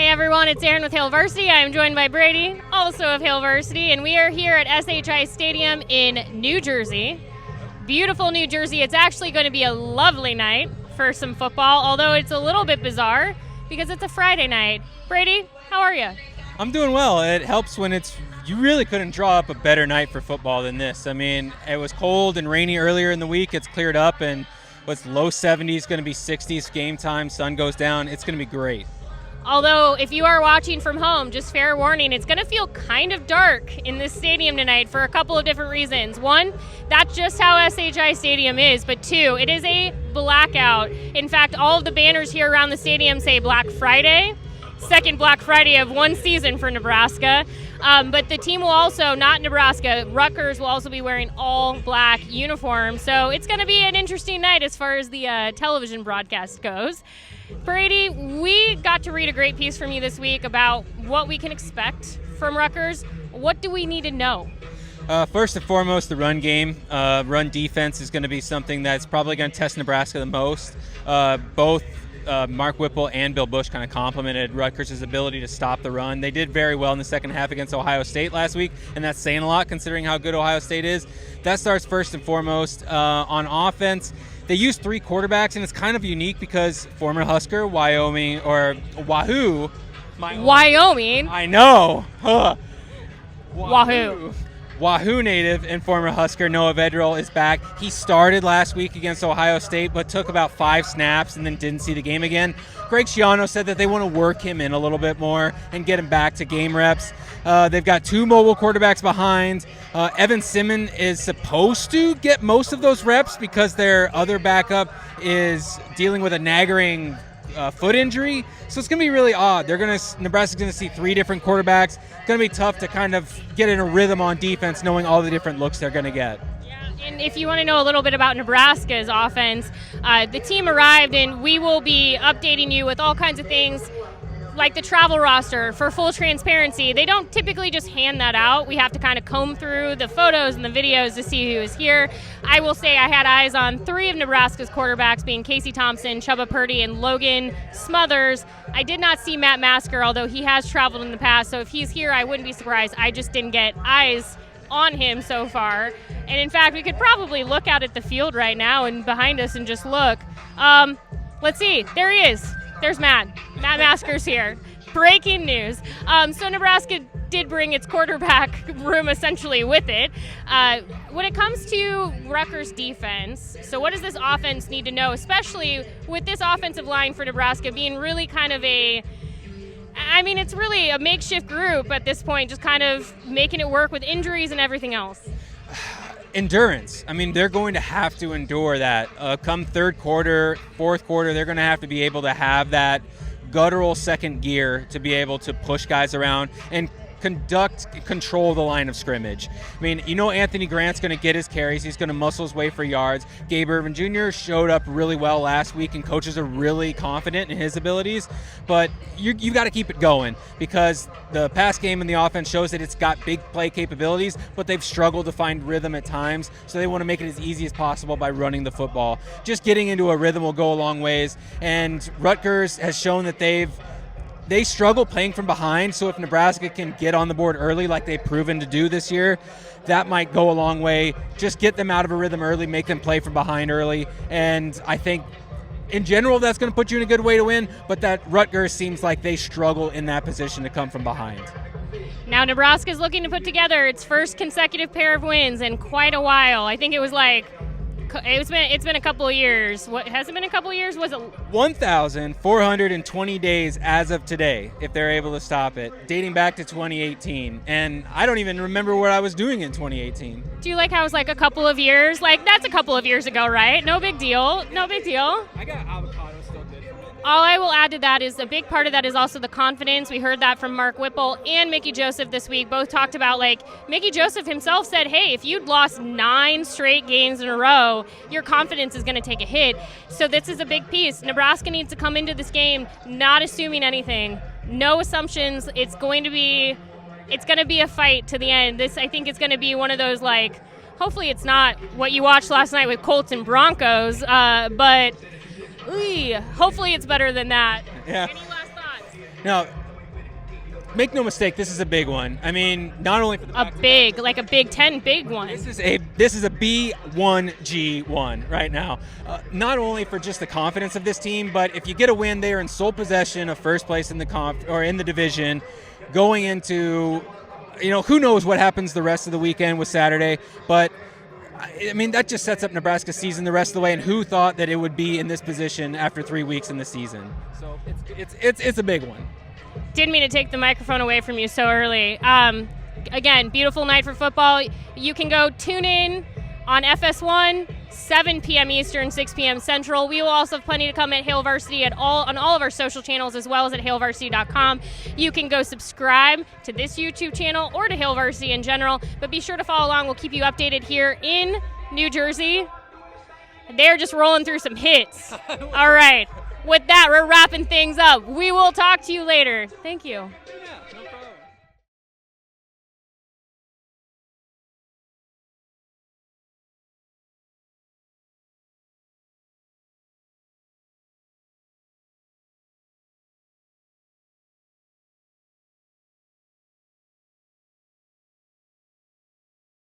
Hey everyone, it's Erin with Hail Varsity. I am joined by Brady, also of Hail Varsity, and we are here at SHI Stadium in New Jersey. Beautiful New Jersey. It's actually going to be a lovely night for some football, although it's a little bit bizarre because it's a Friday night. Brady, how are you? I'm doing well. It helps when you really couldn't draw up a better night for football than this. I mean, it was cold and rainy earlier in the week. It's cleared up and it's low 70s, going to be 60s game time. Sun goes down. It's going to be great. Although, if you are watching from home, just fair warning, it's going to feel kind of dark in this stadium tonight for a couple of different reasons. One, that's just how SHI Stadium is, but two, it is a blackout. In fact, all of the banners here around the stadium say Black Friday, second Black Friday of one season for Nebraska. But the team will also, not Nebraska, Rutgers will also be wearing all black uniforms. So it's going to be an interesting night as far as the television broadcast goes. Brady, we got to read a great piece from you this week about what we can expect from Rutgers. What do we need to know? First and foremost, the run game. Run defense is going to be something that's probably going to test Nebraska the most. Both Mark Whipple and Bill Bush kind of complimented Rutgers' ability to stop the run. They did very well in the second half against Ohio State last week, and that's saying a lot considering how good Ohio State is. That starts first and foremost. On offense, they use three quarterbacks, and it's kind of unique because former Husker, Wyoming, or Wahoo. Wyoming? I know. Wahoo. Wahoo native and former Husker Noah Vedral is back. He started last week against Ohio State, but took about 5 snaps and then didn't see the game again. Greg Schiano said that they want to work him in a little bit more and get him back to game reps. They've got 2 mobile quarterbacks behind. Evan Simmons is supposed to get most of those reps because their other backup is dealing with a nagging foot injury. So it's going to be really odd. Nebraska's going to see 3 different quarterbacks. It's going to be tough to kind of get in a rhythm on defense knowing all the different looks they're going to get. And if you want to know a little bit about Nebraska's offense, the team arrived, and we will be updating you with all kinds of things like the travel roster for full transparency. They don't typically just hand that out. We have to kind of comb through the photos and the videos to see who is here. I will say I had eyes on 3 of Nebraska's quarterbacks, being Casey Thompson, Chubba Purdy, and Logan Smothers. I did not see Matt Masker, although he has traveled in the past, so if he's here, I wouldn't be surprised. I just didn't get eyes on him so far. And in fact, we could probably look out at the field right now and behind us and just look. Let's see. There he is. There's Matt. Matt Masker's here. Breaking news. So Nebraska did bring its quarterback room essentially with it. When it comes to Rutgers defense, so what does this offense need to know, especially with this offensive line for Nebraska being really kind of it's really a makeshift group at this point, just kind of making it work with injuries and everything else. Endurance. I mean, they're going to have to endure that. Come third quarter, fourth quarter, they're going to have to be able to have that guttural second gear to be able to push guys around and control the line of scrimmage. I mean, Anthony Grant's going to get his carries. He's going to muscle his way for yards. Gabe Ervin Jr. showed up really well last week, and coaches are really confident in his abilities. But you got to keep it going because the pass game and the offense shows that it's got big play capabilities, but they've struggled to find rhythm at times. So they want to make it as easy as possible by running the football. Just getting into a rhythm will go a long ways. And Rutgers has shown that they struggle playing from behind, so if Nebraska can get on the board early like they've proven to do this year, that might go a long way. Just get them out of a rhythm early, make them play from behind early, and I think in general that's going to put you in a good way to win, but that Rutgers seems like they struggle in that position to come from behind. Now Nebraska is looking to put together its first consecutive pair of wins in quite a while. I think it was it's been a couple of years. What has it been a couple of years? Was it 1,420 days as of today, if they're able to stop it, dating back to 2018. And I don't even remember what I was doing in 2018. Do you like how it was like a couple of years? Like, that's a couple of years ago, right? No big deal. No big deal. I got avocado still good from it. All I will add to that is a big part of that is also the confidence. We heard that from Mark Whipple and Mickey Joseph this week. Both talked about, Mickey Joseph himself said, hey, if you'd lost 9 straight games in a row, your confidence is going to take a hit. So this is a big piece. Nebraska needs to come into this game not assuming anything. No assumptions. It's going to be a fight to the end. I think it's going to be one of those, hopefully it's not what you watched last night with Colts and Broncos, but hopefully it's better than that. Yeah. Any last thoughts? No, make no mistake, this is a big one. I mean, not only for the a Big Ten big one. This is a B1G1 right now. Not only for just the confidence of this team, but if you get a win, they are in sole possession of first place in the division, going into, who knows what happens the rest of the weekend with Saturday, but I mean, that just sets up Nebraska's season the rest of the way, and who thought that it would be in this position after 3 weeks in the season? So it's a big one. Didn't mean to take the microphone away from you so early. Again, beautiful night for football. You can go tune in on FS1, 7 p.m. Eastern, 6 p.m. Central. We will also have plenty to come at Hail Varsity on all of our social channels, as well as at hailvarsity.com. You can go subscribe to this YouTube channel or to Hail Varsity in general, but be sure to follow along. We'll keep you updated here in New Jersey. They're just rolling through some hits. All right. With that, we're wrapping things up. We will talk to you later. Thank you.